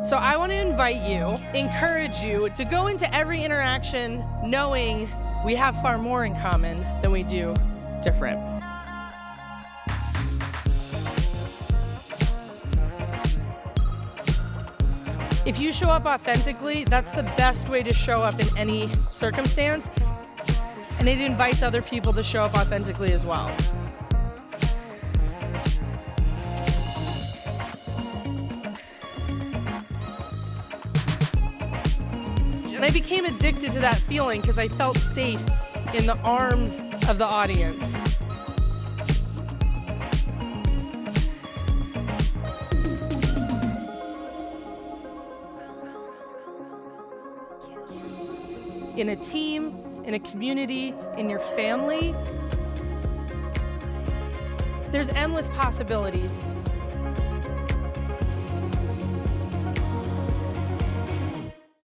So I want to invite you, encourage you to go into every interaction knowing we have far more in common than we do different. If you show up authentically, that's the best way to show up in any circumstance, and it invites other people to show up authentically as well. And I became addicted to that feeling because I felt safe in the arms of the audience. In a team, in a community, in your family, there's endless possibilities.